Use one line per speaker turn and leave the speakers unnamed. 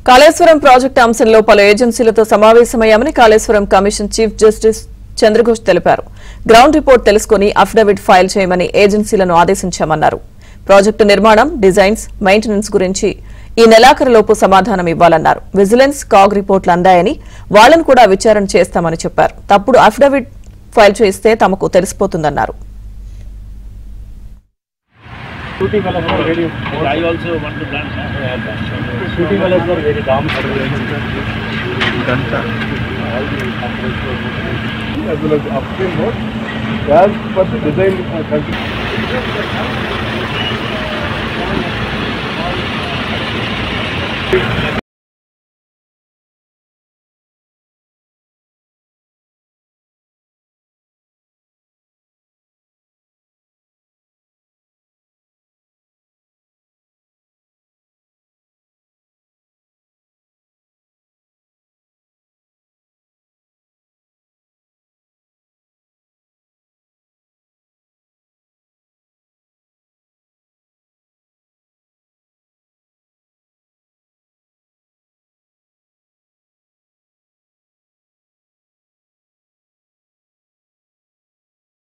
Kaleshwaram project అంశంలో పలు ఏజెన్సీలతో సమావేశమయ్యామని Kaleshwaram commission chief justice Chandra Ghose తెలిపారు. గ్రౌండ్ రిపోర్ట్ తెలుసుకుని అఫిడవిట్ ఫైల్ చేయమని ఏజెన్సీలను ఆదేశించామన్నారు. ప్రాజెక్టు నిర్మాణం, డిజైన్స్, మెయింటెనెన్స్ గురించి ఈ నెలాఖరులోపు సమాధానం ఇవ్వాలన్నారు. విజిలెన్స్, కాగ్ రిపోర్టులు అందాయని వాళ్లను కూడా విచారణ చేస్తామని చెప్పారు. తప్పుడు అఫిడవిట్ ఫైల్ చేస్తే తమకు తెలిసిపోతుందన్నారు.
Shooting colors are very.
I also want to plant.
Shooting colors are very calm. As well as upstream road, as per the design country.